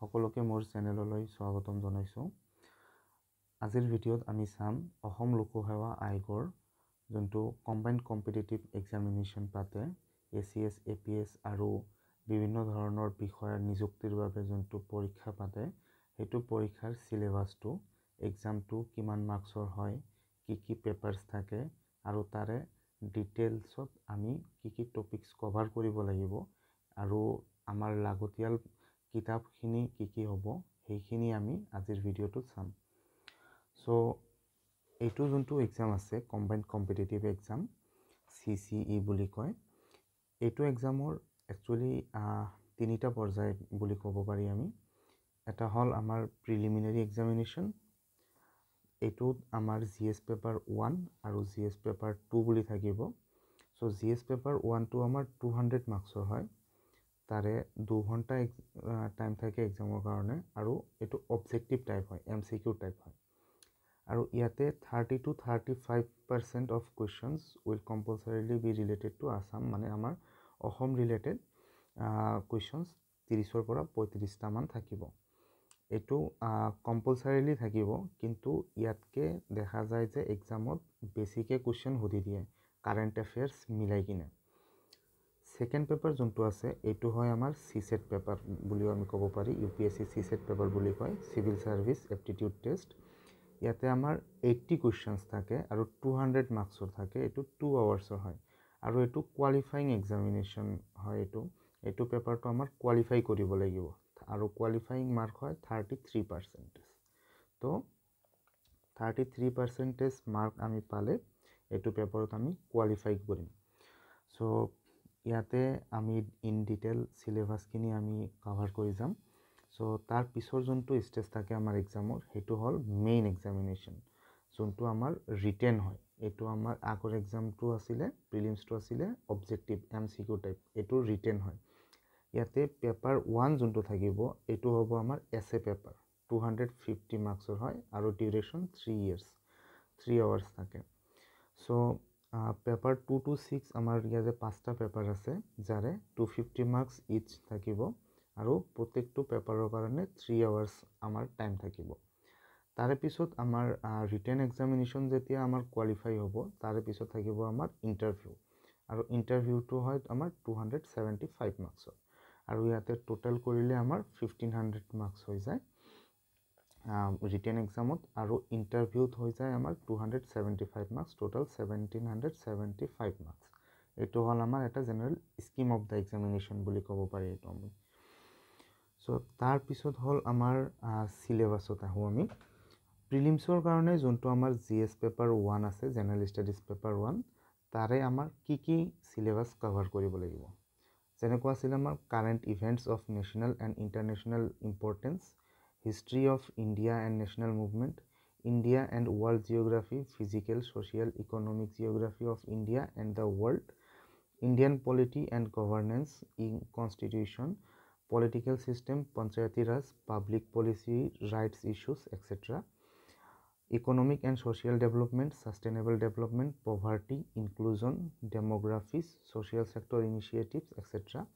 সকলোকে মোৰ চেনেললৈ স্বাগতম জনাইছোঁ। আজিৰ ভিডিঅ'ত আমি চাম অসম লোকসেৱা আয়োগৰ যোনটো কম্বাইন্ড কম্পিটিটিভ এক্সামিনেশ্যন পাতে ACS APS আৰু বিভিন্ন ধৰণৰ বিষয়ৰ নিযুক্তিৰ বাবে যোনটো পৰীক্ষা পাতে সেইটো পৰীক্ষাৰ সিলেবাসটো এক্সামটো কিমান মাৰ্কছৰ হয়, কি পেপাৰ্স থাকে আৰু তাৰে ডিটেইলছত আমি কি টপিকস কভাৰ কৰিব লাগিব আৰু আমাৰ লাগতিয়াল কিতাপখিনি কি হ'ব সেইখিনি আমি আজিৰ ভিডিঅ'টোত চাম। সো এইটো যোনটো এক্সাম আছে কম্বাইন্ড কম্পিটিটিভ এক্সাম CCE বুলি কয়, এইটো এক্সামৰ একচুৱেলি তিনিটা পৰ্যায় বুলি ক'ব পাৰি আমি। এটা হ'ল আমাৰ প্ৰিলিমিনাৰী এক্সামিনেশ্যন, এইটোত আমাৰ GS পেপাৰ 1 আৰু GS পেপাৰ 2 বুলি থাকিব। সো GS পেপাৰ 1টো আমাৰ 200 মাৰ্কছৰ হয়, তাৰে 2 ঘণ্টা টাইম থাকে এক্সামৰ কাৰণে আৰু এইটো অবজেক্টিভ টাইপ হয়, MCQ টাইপ হয় আৰু ইয়াতে 30 to 35% of questions will compulsorily be related to Assam, মানে আমাৰ অসম ৰিলেটেড কুৱেশ্যনছ 30ৰ পৰা 35টা মান থাকিব। এইটো কম্পালচাৰিলি থাকিব, কিন্তু ইয়াতকে দেখা যায় যে এক্সামত বেছিকৈ কুৱেশ্যন সুধি দিয়ে কাৰেণ্ট এফেয়াৰ্ছ মিলাই কিনে। সেকেন্ড পেপাৰ যোনটো আছে এইটো হয় আমাৰ CSET পেপাৰ বুলিও আমি ক'ব পাৰি, UPSC CSET পেপাৰ বুলি কয়, চিভিল সাৰ্ভিস এপ্টিটিউড টেষ্ট। ইয়াতে আমাৰ 80 কুৱেশ্যনছ থাকে আৰু 200 মাৰ্কছৰ থাকে, এইটো 2 আৱাৰ্ছৰ হয় আৰু এইটো কোৱালিফাইং এক্সামিনেশ্যন হয়। এইটো পেপাৰটো আমাৰ কোৱালিফাই কৰিব লাগিব আৰু কোৱালিফাইং মাৰ্ক হয় 33%। তো 33% মাৰ্ক আমি পালে এইটো পেপাৰত আমি কোৱালিফাই কৰিম। সো ইয়াতে আমি ইন ডিটেইল সিলেবাসখিনি আমি কভাৰ কৰি যাম। সো তাৰ পিছৰ যোনটো ষ্টেজ থাকে আমাৰ এক্সামৰ সেইটো হ'ল মেইন এক্সামিনেশ্যন, যোনটো আমাৰ ৰিটেন হয়। এইটো আমাৰ আগৰ এক্সামটো আছিলে, প্ৰিলিমছটো আছিলে অবজেক্টিভ MCQ টাইপ, এইটো ৰিটেন হয়। ইয়াতে পেপাৰ 1 যোনটো থাকিব এইটো হ'ব আমাৰ এছে পেপাৰ, 250 মাৰ্কছৰ হয় আৰু ডিউৰেশ্যন 3 years, 3 আৱাৰ্ছ থাকে। সো পেপাৰ 2 to 6 আমাৰ ইয়াতে 5টা পেপাৰ আছে যাৰে 250 মাৰ্কছ ইচ থাকিব আৰু প্ৰত্যেকটো পেপাৰৰ কাৰণে 3 আৱাৰ্ছ আমাৰ টাইম থাকিব। তাৰে পিছত আমাৰ ৰিটেন এক্সামিনেশ্যন যেতিয়া আমাৰ কোৱালিফাই হ'ব, তাৰে পিছত থাকিব আমাৰ ইণ্টাৰভিউ আৰু ইণ্টাৰভিউটো হয় আমাৰ 275 মাৰ্কছৰ আৰু ইয়াতে টোটেল কৰিলে আমাৰ 1500 মাৰ্কছ হৈ যায় ৰিটেন এক্সামত, আৰু ইণ্টাৰভিউত হৈ যায় আমাৰ 275 মাৰ্কছ, টোটেল 1775 মাৰ্কছ। এইটো হ'ল আমাৰ এটা general scheme of the examination বুলি ক'ব পাৰি এইটো আমি। সো তাৰপিছত হ'ল আমাৰ চিলেবাছত আহোঁ আমি। প্ৰিলিমছৰ কাৰণে যোনটো আমাৰ GS পেপাৰ 1 আছে, জেনেৰেল ষ্টাডিজ পেপাৰ 1, তাৰে আমাৰ কি চিলেবাছ কভাৰ কৰিব লাগিব। যেনেকুৱা আছিল আমাৰ current events of national and international importance, history of India and national movement, India and world geography, physical, social, economic geography of India and the world, Indian polity and governance in constitution, political system, panchayati raj, public policy, rights issues, etc. Economic and social development, sustainable development, poverty, inclusion, demographies, social sector initiatives, etc.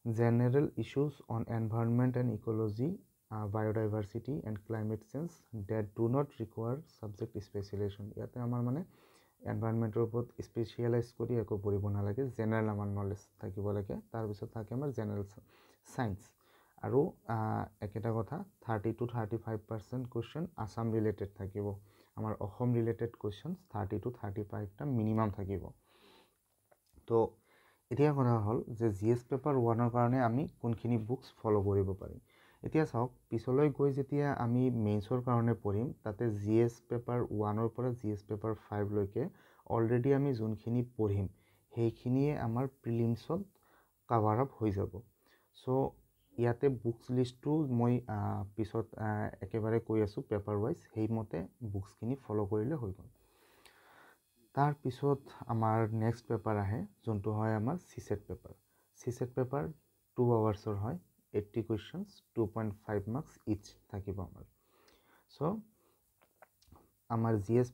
General issues on environment and ecology, biodiversity and climate change that do not require subject specialization. ইয়াতে আমাৰ মানে এনভাইৰনমেণ্টৰ ওপৰত specialise কৰি একো পঢ়িব নালাগে, general আমাৰ knowledge থাকিব লাগে। তাৰপিছত থাকে আমাৰ জেনেৰেল চায়েন্স আৰু একেটা কথা 30 to 35% কুৱেশ্যন আছাম ৰিলেটেড থাকিব, আমাৰ অসম ৰিলেটেড কুৱেশ্যন 30 to 35টা মিনিমাম থাকিব। তো এতিয়া কথা হ'ল যে GS পেপাৰ 1ৰ কাৰণে আমি কোনখিনি বুকছ ফ'ল' কৰিব পাৰিম। এতিয়া চাওক, পিছলৈ গৈ যেতিয়া আমি মেইনছৰ কাৰণে পঢ়িম, তাতে GS পেপাৰ 1ৰ পৰা GS পেপাৰ 5 লৈকে অলৰেডি আমি যোনখিনি পঢ়িম সেইখিনিয়ে আমাৰ প্ৰিলিমছত কাভাৰ আপ হৈ যাব। সো ইয়াতে বুকছ লিষ্টটো মই পিছত একেবাৰে কৈ আছোঁ পেপাৰ ৱাইজ, সেইমতে বুকছখিনি ফ'ল' কৰিলে হৈ গ'ল। তাৰপিছত আমাৰ নেক্সট পেপাৰ আহে যোনটো হয় আমাৰ CSET পেপাৰ। CSET পেপাৰ 2 আৱাৰ্ছৰ হয়, 80 কুৱেশ্যনছ, 2.5 মাৰ্কছ ইচ থাকিব আমাৰ। সো আমাৰ GS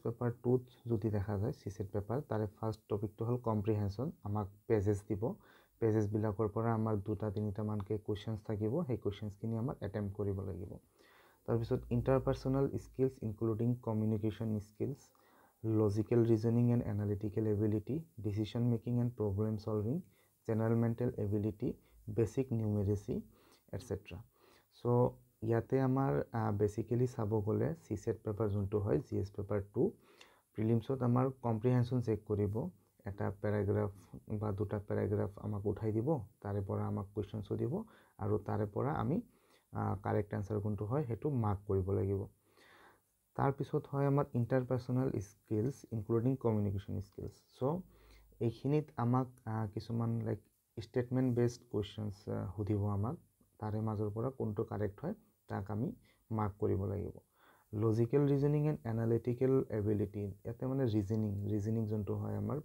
পেপাৰ 2ত যদি দেখা যায় CSET পেপাৰ, তাৰে ফাৰ্ষ্ট টপিকটো হ'ল কম্প্ৰিহেনশ্যন, আমাক পেজেছ দিব পেজেছবিলাকৰ পৰা আমাৰ 2-3টা মানকৈ কুৱেশ্যনছ থাকিব সেই কুৱেশ্যনছখিনি আমাৰ এটেম্প্ট কৰিব লাগিব তাৰপিছত interpersonal skills including communication skills logical reasoning and analytical ability decision making and problem solving general mental ability basic numeracy etcetera so' ইয়াতে আমাৰ বেচিকেলি চাব গ'লে CSET পেপাৰ যোনটো হয় GS পেপাৰ 2 প্ৰিলিমছত আমাৰ কম্প্ৰিহেনশ্যন চেক কৰিব এটা পেৰাগ্ৰাফ বা 2টা পেৰাগ্ৰাফ আমাক উঠাই দিব তাৰে পৰা আমাক কুৱেশ্যনছো দিব আৰু তাৰে পৰা আমি কাৰেক্ট আনসাৰ কোনটো হয় সেইটো মাৰ্ক কৰিব লাগিব তাৰপিছত হয় আমাৰ interpersonal skills including communication skills চ' এইখিনিত আমাক কিছুমান লাইক ষ্টেটমেণ্ট বেছড কুৱেশ্যনছ সুধিব আমাক তাৰে মাজৰ পৰা কোনটো কাৰেক্ট হয় তাক আমি মাৰ্ক কৰিব লাগিব logical reasoning and analytical ability ইয়াতে মানে ৰিজনিং যোনটো হয় আমাৰ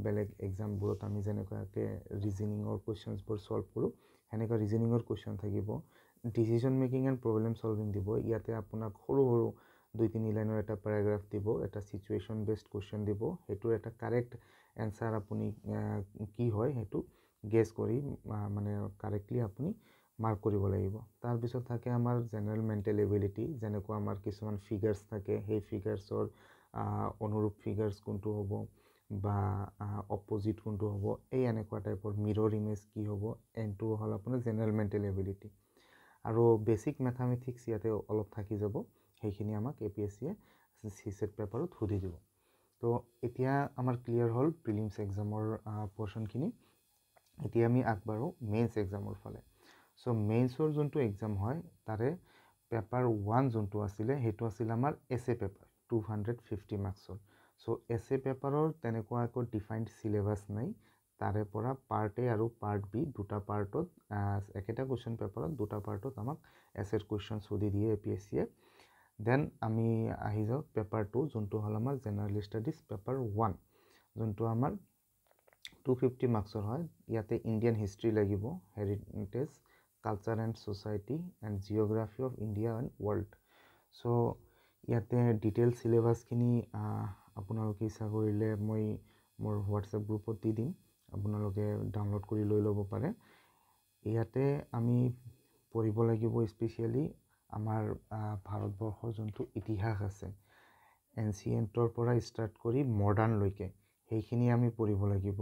বেলেগ এক্সামবোৰত আমি যেনেকুৱাকৈ ৰিজনিঙৰ কুৱেশ্যনছবোৰ ছল্ভ কৰোঁ সেনেকুৱা ৰিজনিঙৰ কুৱেশ্যন থাকিব ডিচিশ্যন মেকিং এণ্ড প্ৰব্লেম ছলভিং দিব ইয়াতে আপোনাক সৰু 2-3 লাইনৰ এটা পেৰাগ্ৰাফ দিব এটা ছিচুৱেশ্যন বেছড কুৱেশ্যন দিব সেইটোৰ এটা কাৰেক্ট এনচাৰ আপুনি কি হয় সেইটো গেছ কৰি মানে কাৰেক্টলি আপুনি মাৰ্ক কৰিব লাগিব তাৰপিছত থাকে আমাৰ জেনাৰেল মেণ্টেল এবিলিটি যেনেকুৱা আমাৰ কিছুমান ফিগাৰ্ছ থাকে সেই ফিগাৰ্ছৰ অনুৰূপ ফিগাৰ্ছ কোনটো হ'ব বা অপজিট কোনটো হ'ব এই এনেকুৱা টাইপৰ মিৰৰ ইমেজ কি হ'ব এনটো হ'ল আপোনাৰ জেনাৰেল মেণ্টেল এবিলিটি আৰু বেচিক মেথামেটিক্স ইয়াতে অলপ থাকি যাব সেইখিনি আমাক APSCয়ে CSET পেপাৰত সুধি দিব তো এতিয়া আমাৰ ক্লিয়াৰ হ'ল প্ৰিলিমছ এক্সামৰ পৰ্চনখিনি এতিয়া আমি আগবাঢ়ো মেইনছ এক্সামৰ ফালে চ' মেইনছৰ যোনটো এক্সাম হয় তাৰে পেপাৰ 1 যোনটো আছিলে সেইটো আছিল আমাৰ এছে পেপাৰ 250 মাৰ্কছৰ চ' এছে পেপাৰৰ তেনেকুৱা একো ডিফাইণ্ড চিলেবাছ নাই তাৰে পৰা পাৰ্ট এ আৰু পাৰ্ট বি দুটা পাৰ্টত একেটা কুৱেশ্যন পেপাৰত দুটা পাৰ্টত আমাক এছেৰ কুৱেশ্যন সুধি দিয়ে APSCয়ে দেন আমি আহি যাওঁ পেপাৰ 2 যোনটো হ'ল আমাৰ জেনাৰেল ষ্টাডিজ পেপাৰ 1 যোনটো আমাৰ 250 মাৰ্কছৰ হয় ইয়াতে ইণ্ডিয়ান হিষ্ট্ৰী লাগিব heritage culture and society and geography of India and world so' ইয়াতে ডিটেইল চিলেবাছখিনি আপোনালোকে ইচ্ছা কৰিলে মই মোৰ হোৱাটছএপ গ্ৰুপত দি দিম আপোনালোকে ডাউনলোড কৰি লৈ ল'ব পাৰে ইয়াতে আমি পঢ়িব লাগিব স্পেচিয়েলি আমাৰ ভাৰতবৰ্ষৰ যোনটো ইতিহাস আছে এনচিয়েণ্টৰ পৰা ষ্টাৰ্ট কৰি মডাৰ্ণলৈকে সেইখিনি আমি পঢ়িব লাগিব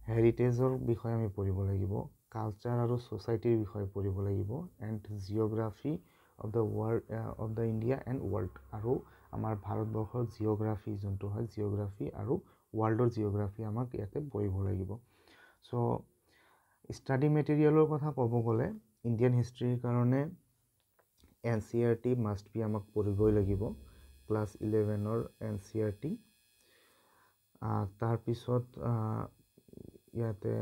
হেৰিটেজৰ বিষয়ে আমি পঢ়িব লাগিব কালচাৰ আৰু ছ'চাইটিৰ বিষয়ে পঢ়িব লাগিব and geography of the world of the India and world আৰু আমাৰ ভাৰতবৰ্ষৰ জিঅ'গ্ৰাফি যোনটো হয় জিঅ'গ্ৰাফি আৰু ৱৰ্ল্ডৰ জিঅ'গ্ৰাফি আমাক ইয়াতে পঢ়িব লাগিব চ' ষ্টাডি মেটেৰিয়েলৰ কথা ক'ব গ'লে ইণ্ডিয়ান হিষ্ট্ৰীৰ কাৰণে NCERT মাষ্ট বি আমাক পঢ়িবই লাগিব ক্লাছ 11ৰ NCERT তাৰপিছত ইয়াতে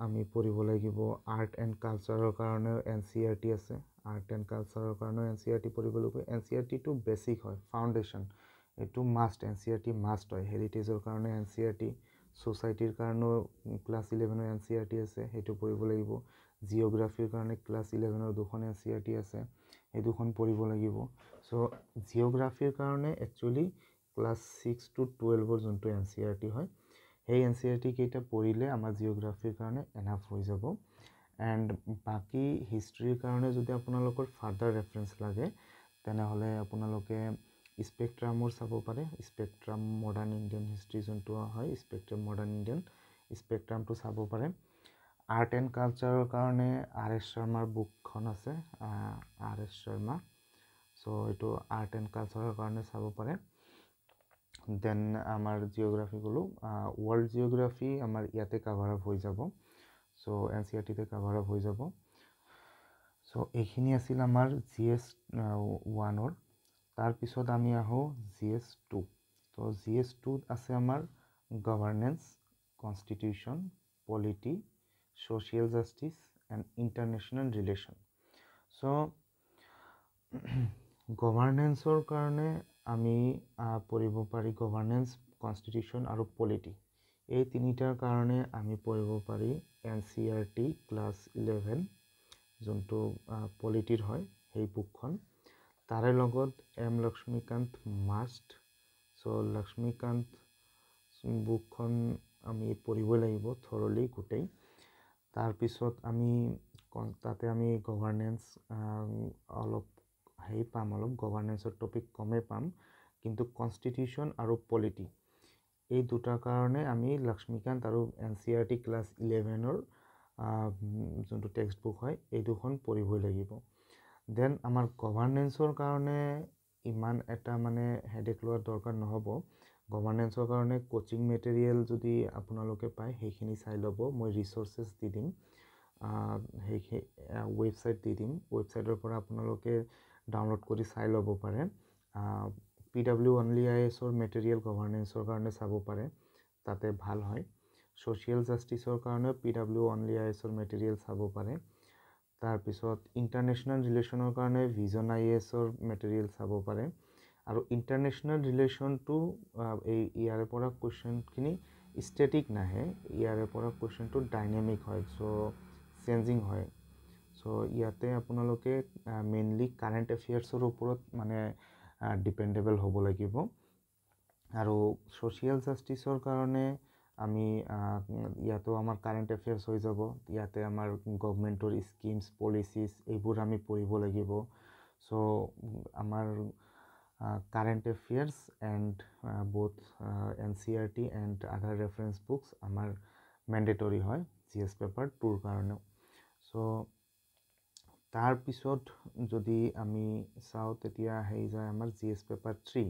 আমি পঢ়িব লাগিব আৰ্ট এণ্ড কালচাৰৰ কাৰণেও NCERT আছে আৰ্ট এণ্ড কালচাৰৰ কাৰণেও NCERT পঢ়িব লাগিব NCERTটো বেছিক হয় ফাউণ্ডেশ্যন এইটো মাষ্ট NCERT মাষ্ট হয় হেৰিটেজৰ কাৰণে NCERT ছ'চাইটিৰ কাৰণেও ক্লাছ 11ৰ NCERT আছে সেইটো পঢ়িব লাগিব জিঅ'গ্ৰাফিৰ কাৰণে ক্লাছ 11ৰ দুখন NCERT আছে এই দুখন পঢ়িব লাগিব চ' জিঅ'গ্ৰাফিৰ কাৰণে একচুৱেলি ক্লাছ 6 to 12ৰ যোনটো NCERT হয় সেই NCERT কেইটা পঢ়িলে আমাৰ জিঅ'গ্ৰাফিৰ কাৰণে এনাফ হৈ যাব এণ্ড বাকী হিষ্ট্ৰীৰ কাৰণে যদি আপোনালোকৰ ফাৰ্ডাৰ ৰেফাৰেঞ্চ লাগে তেনেহ'লে আপোনালোকে স্পেক্ট্ৰামৰ চাব পাৰে স্পেক্ট্ৰাম মডাৰ্ণ ইণ্ডিয়ান হিষ্ট্ৰী যোনটো হয় স্পেক্ট্ৰাম মডাৰ্ণ ইণ্ডিয়ান স্পেক্ট্ৰামটো চাব পাৰে আৰ্ট এণ্ড কালচাৰৰ কাৰণে RS শৰ্মাৰ বুকখন আছে RS শৰ্মা চ' এইটো আৰ্ট এণ্ড কালচাৰৰ কাৰণে চাব পাৰে দেন আমাৰ জিঅ'গ্ৰাফি গ'লোঁ ৱৰ্ল্ড জিঅ'গ্ৰাফি আমাৰ ইয়াতে কাভাৰ আপ হৈ যাব চ' NCERTতে কাভাৰ আপ হৈ যাব চ' এইখিনি আছিল আমাৰ GS 1ৰ তাৰপিছত আমি আহোঁ GS 2 তো GS 2ত আছে আমাৰ governance constitution polity social justice and international relation so' গভাৰ্নেন্সৰ কাৰণে আমি পঢ়িব পাৰি গভাৰ্নেন্স কনষ্টিটিউশ্যন আৰু পলিটি এই তিনিটাৰ কাৰণে আমি পঢ়িব পাৰি NCERT ক্লাছ 11 যোনটো পলিটিৰ হয় সেই বুকখন তাৰে লগত M লক্ষ্মীকান্ত মাষ্ট চ' লক্ষ্মীকান্ত বুকখন আমি পঢ়িবই লাগিব থৰলি গোটেই তাৰপিছত আমি তাতে আমি গভাৰ্নেন্স অলপ পাম, অলপ গভাৰ্নেন্সৰ টপিক কমেই পাম, কিন্তু কনষ্টিটিউশ্যন আৰু পলিটি এই দুটাৰ কাৰণে আমি লক্ষ্মীকান্ত আৰু NCERT ক্লাছ 11ৰ যোনটো টেক্সট বুক হয় এই দুখন পঢ়িবই লাগিব। দেন আমাৰ গভাৰ্নেন্সৰ কাৰণে ইমান এটা মানে হেডেক লোৱাৰ দৰকাৰ নহ'ব। গভাৰ্নেন্সৰ কাৰণে কোচিং মেটেৰিয়েল যদি আপোনালোকে পায় সেইখিনি চাই ল'ব। মই ৰিচোৰ্চেছ দি দিম, সেই ৱেবছাইট দি দিম, ৱেবছাইটৰ পৰা আপোনালোকে ডাউনলোড কৰি চাই ল'ব পাৰে। PWOnlyIS মেটেৰিয়েল গভাৰ্নেন্সৰ কাৰণে চাব পাৰে, তাতে ভাল হয়। ছ'চিয়েল জাষ্টিছৰ কাৰণে PWOnlyIS মেটেৰিয়েল চাব পাৰে। তাৰপিছত ইণ্টাৰনেশ্যনেল ৰিলেশ্যনৰ কাৰণে ভিজন IAS মেটেৰিয়েল চাব পাৰে। আৰু ইণ্টাৰনেশ্যনেল ৰিলেশ্যনটো ইয়াৰে পৰা কুৱেশ্যনখিনি ষ্টেটিক নাহে, ইয়াৰে পৰা কুৱেশ্যনটো ডাইনেমিক হয়, চ' চেঞ্জিং হয়। চ' ইয়াতে আপোনালোকে মেইনলি কাৰেণ্ট এফেয়াৰ্ছৰ ওপৰত মানে ডিপেণ্ডেবল হ'ব লাগিব। আৰু ছ'চিয়েল জাষ্টিছৰ কাৰণে আমি ইয়াতো আমাৰ কাৰেণ্ট এফেয়াৰ্ছ হৈ যাব, ইয়াতে আমাৰ গভমেণ্টৰ স্কিমছ পলিচিছ এইবোৰ আমি পঢ়িব লাগিব। চ' আমাৰ current affairs and both NCERT and other reference books আমাৰ মেণ্ডেটৰী হয় GS পেপাৰ 2ৰ কাৰণেও। চ' তাৰপিছত যদি আমি চাওঁ তেতিয়া আহি যায় আমাৰ GS পেপাৰ 3।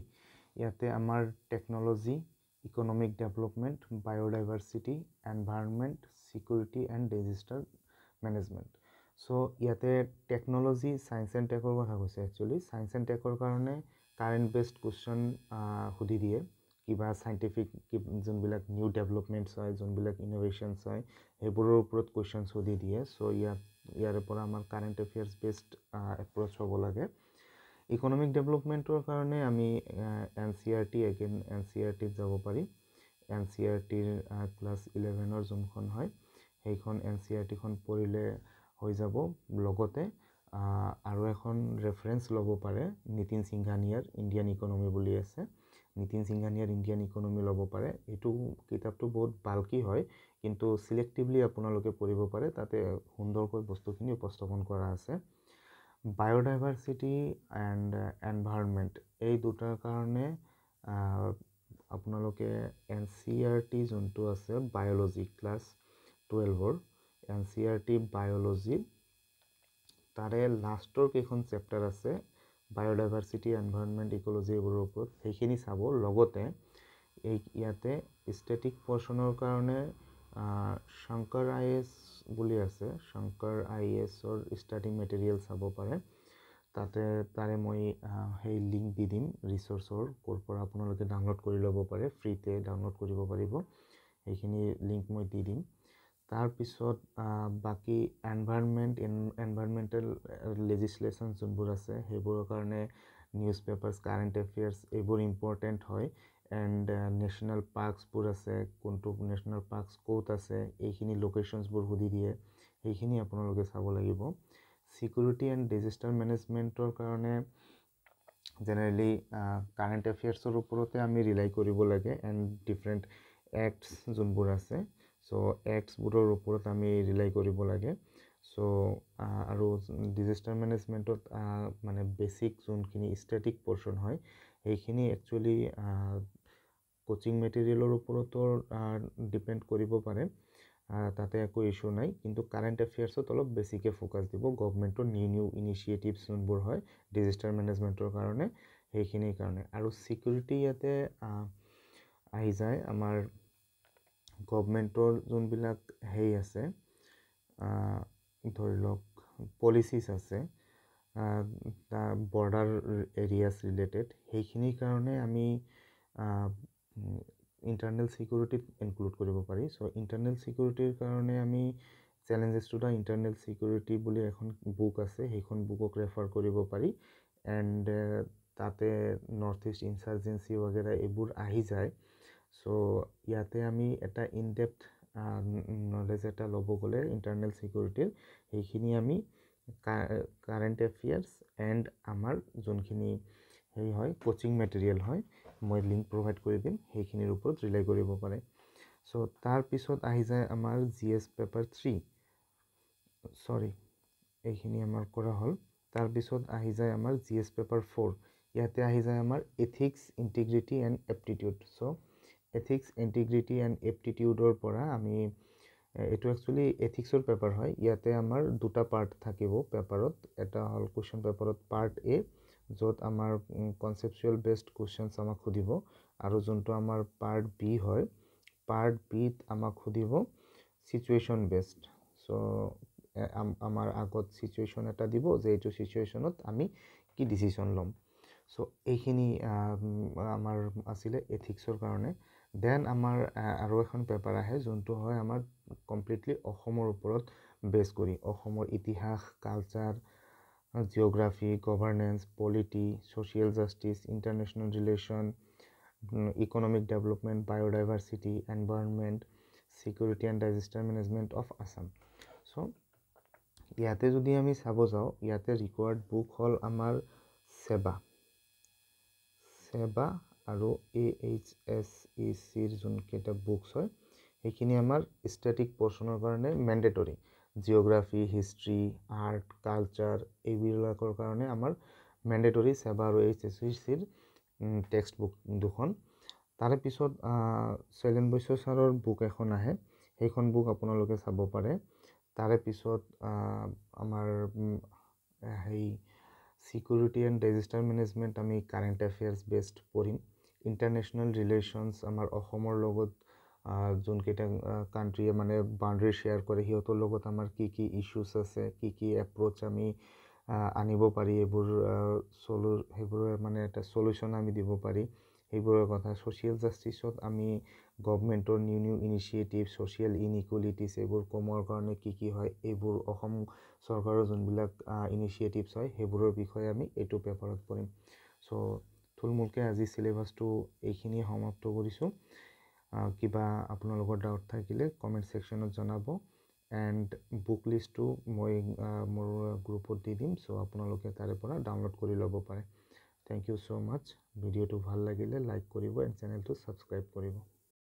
ইয়াতে আমাৰ technology, economic development, biodiversity, environment, security and disaster management. So' ইয়াতে টেকন'লজি, ছায়েন্স এণ্ড টেকৰ কথা কৈছে। একচুৱেলি ছায়েন্স এণ্ড টেকৰ কাৰণে কাৰেণ্ট বেছড কুৱেশ্যন সুধি দিয়ে, কিবা চাইণ্টিফিক যোনবিলাক নিউ ডেভেলপমেণ্টছ হয়, যোনবিলাক ইন'ভেশ্যনছ হয় সেইবোৰৰ ওপৰত কুৱেশ্যন সুধি দিয়ে। চ' ইয়াৰে পৰা আমাৰ কাৰেণ্ট এফেয়াৰ্ছ বেছড এপ্ৰ'চ হ'ব লাগে। ইকনমিক ডেভেলপমেণ্টৰ কাৰণে আমি NCERT যাব পাৰি। NCERTৰ ক্লাছ 11ৰ যোনখন হয় সেইখন NCERTখন পঢ়িলে হৈ যাব। লগতে আৰু এখন ৰেফাৰেঞ্চ ল'ব পাৰে, নিতিন সিংঘানিয়াৰ ইণ্ডিয়ান ইকনমি বুলি আছে, নিতিন সিংঘানিয়াৰ ইণ্ডিয়ান ইকনমি ল'ব পাৰে। এইটো কিতাপটো বহুত বাল্কি হয়, কিন্তু চিলেক্টিভলি আপোনালোকে পঢ়িব পাৰে, তাতে সুন্দৰকৈ বস্তুখিনি উপস্থাপন কৰা আছে। বায়'ডাইভাৰ্চিটি এণ্ড এনভাইৰনমেণ্ট এই দুটাৰ কাৰণে আপোনালোকে NCERT যোনটো আছে বায়'লজি ক্লাছ 12ৰ NCERT বায়'লজি, তাৰে লাষ্টৰ কেইখন চেপ্টাৰ আছে বায়'ডাইভাৰ্চিটি, এনভাইৰনমেণ্ট, ইক'লজি এইবোৰৰ ওপৰত, সেইখিনি চাব। লগতে ইয়াতে ষ্টেটিক পৰ্চনৰ কাৰণে শংকৰ IAS বুলি আছে, শংকৰ IASৰ ষ্টাডি মেটেৰিয়েল চাব পাৰে। তাৰে মই সেই লিংক দি দিম ৰিচোৰ্চৰ, ক'ৰ পৰা আপোনালোকে ডাউনলোড কৰি ল'ব পাৰে, ফ্ৰীতে ডাউনলোড কৰিব পাৰিব, সেইখিনি লিংক মই দি দিম। তাৰপিছত বাকী এনভাইৰনমেণ্টেল লেজিছলেশ্যন যোনবোৰ আছে সেইবোৰৰ কাৰণে নিউজ পেপাৰ্ছ, কাৰেণ্ট এফেয়াৰ্ছ এইবোৰ ইম্পৰ্টেণ্ট হয়। এণ্ড নেশ্যনেল পাৰ্কছবোৰ আছে, কোনটো নেশ্যনেল পাৰ্কছ ক'ত আছে, এইখিনি লোকেশ্যনছবোৰ সুধি দিয়ে, সেইখিনি আপোনালোকে চাব লাগিব। ছিকিউৰিটি এণ্ড ডিজাষ্টাৰ মেনেজমেণ্টৰ কাৰণে জেনেৰেলি কাৰেণ্ট এফেয়াৰ্ছৰ ওপৰতে আমি ৰিলাই কৰিব লাগে, এণ্ড ডিফাৰেণ্ট এক্টছ যোনবোৰ আছে, চ' এক্টছবোৰৰ ওপৰত আমি ৰিলাই কৰিব লাগে। চ' আৰু ডিজাষ্টাৰ মেনেজমেণ্টত মানে বেছিক যোনখিনি ষ্টেটিক পৰ্চন হয় সেইখিনি একচুৱেলি কোচিং মেটেৰিয়েলৰ ওপৰতো ডিপেণ্ড কৰিব পাৰে, তাতে একো ইছ্যু নাই, কিন্তু কাৰেণ্ট এফেয়াৰ্ছত অলপ বেছিকৈ ফ'কাছ দিব। গভমেণ্টৰ নিউ ইনিচিয়েটিভছ যোনবোৰ হয় ডিজাষ্টাৰ মেনেজমেণ্টৰ কাৰণে, সেইখিনিৰ কাৰণে। আৰু ছিকিউৰিটি ইয়াতে আহি যায় আমাৰ গভমেণ্টৰ যোনবিলাক আছে, ধৰি লওক পলিচিছ আছে, বৰ্ডাৰ এৰিয়াছ ৰিলেটেড, সেইখিনিৰ কাৰণে আমি ইণ্টাৰনেল ছিকিউৰিটিত ইনক্লুড কৰিব পাৰি। চ' ইণ্টাৰনেল ছিকিউৰিটিৰ কাৰণে আমি challenges to the internal security বুলি এখন বুক আছে, সেইখন বুকক ৰেফাৰ কৰিব পাৰি। এণ্ড তাতে নৰ্থ ইষ্ট ইনচাৰ্জেঞ্চি বাগেৰা এইবোৰ আহি যায়। চ' ইয়াতে আমি এটা ইনডেপ্থ নলেজ এটা ল'ব গ'লে ইণ্টাৰনেল ছিকিউৰিটিৰ, সেইখিনি আমি কাৰেণ্ট এফেয়াৰ্ছ এণ্ড আমাৰ যোনখিনি হয় কোচিং মেটেৰিয়েল হয়, মই লিংক প্ৰভাইড কৰি দিম, সেইখিনিৰ ওপৰত ৰিলাই কৰিব পাৰে। চ' তাৰপিছত আহি যায় আমাৰ GS পেপাৰ 3। সৰি এইখিনি আমাৰ কৰা হ'ল। তাৰপিছত আহি যায় আমাৰ GS পেপাৰ 4। ইয়াতে আহি যায় আমাৰ ethics, integrity and aptitude. So' ethics, integrity and এপ্টিটিউডৰ পৰা আমি এইটো একচুৱেলি এথিক্সৰ পেপাৰ হয়। ইয়াতে আমাৰ দুটা পাৰ্ট থাকিব পেপাৰত। এটা হ'ল কুৱেশ্যন পেপাৰত পাৰ্ট এ, য'ত আমাৰ কনচেপচুৱেল বেছড কুৱেশ্যনছ আমাক সুধিব, আৰু যোনটো আমাৰ পাৰ্ট বি হয়, পাৰ্ট বিত আমাক সুধিব চিটুৱেশ্যন বেছড। চ' আমাৰ আগত চিটুৱেশ্যন এটা দিব যে এইটো চিটুৱেশ্যনত আমি কি ডিচিশ্যন ল'ম। চ' এইখিনি আমাৰ আছিলে এথিক্সৰ কাৰণে। দেন আমাৰ আৰু এখন পেপাৰ আহে যোনটো হয় আমাৰ কমপ্লিটলি অসমৰ ওপৰত বেছ কৰি, অসমৰ ইতিহাস, culture, geography, governance, polity, social justice, international relation, economic development, biodiversity, environment, security and disaster management of Assam. So' ইয়াতে যদি আমি চাব যাওঁ, ইয়াতে ৰিকোৱাৰ্ড বুক হ'ল আমাৰ ছেবা আৰু AHSECৰ যোনকেইটা বুকছ হয় সেইখিনি আমাৰ ষ্টেটিক পৰ্চনৰ কাৰণে mandatory. Geography, history, art, culture এইবিলাকৰ কাৰণে আমাৰ মেণ্ডেটৰী ছেবা আৰু AHSECৰ টেক্সট বুক দুখন। তাৰে পিছত শৈলেন বৈশ্য ছাৰৰ বুক এখন আহে, সেইখন বুক আপোনালোকে চাব পাৰে। তাৰে পিছত আমাৰ ছিকিউৰিটি এণ্ড ডিজাষ্টাৰ মেনেজমেণ্ট আমি কাৰেণ্ট এফেয়াৰ্ছ বেছড পঢ়িম। ইণ্টাৰনেশ্যনেল ৰিলেশ্যনছ আমাৰ অসমৰ লগত যোনকেইটা কাণ্ট্ৰিয়ে মানে বাউণ্ডেৰী শ্বেয়াৰ কৰে সিহঁতৰ লগত আমাৰ কি কি ইছ্যুছ আছে, কি কি এপ্ৰ'চ আমি আনিব পাৰি, সেইবোৰৰ মানে এটা চলিউশ্যন আমি দিব পাৰি, সেইবোৰৰ কথা। ছ'চিয়েল জাষ্টিছত আমি গভমেণ্টৰ নিউ ইনিচিয়েটিভ, ছ'চিয়েল ইনইকুৱেলিটিছ এইবোৰ কমোৱাৰ কাৰণে কি কি হয়, এইবোৰ অসম চৰকাৰৰ যোনবিলাক ইনিচিয়েটিভছ হয় সেইবোৰৰ বিষয়ে আমি এইটো পেপাৰত পঢ়িম। চ' থুলমূলকৈ আজি চিলেবাছটো এইখিনিয়ে সমাপ্ত কৰিছোঁ। কিবা আপোনালোকৰ ডাউট থাকিলে কমেণ্ট ছেকশ্যনত জনাব। এণ্ড বুক লিষ্টটো মই মোৰ গ্ৰুপত দি দিম, চ' আপোনালোকে তাৰে পৰা ডাউনলোড কৰি ল'ব পাৰে। থেংক ইউ ছ' মাছ। ভিডিঅ'টো ভাল লাগিলে লাইক কৰিব এণ্ড চেনেলটো ছাবস্ক্ৰাইব কৰিব।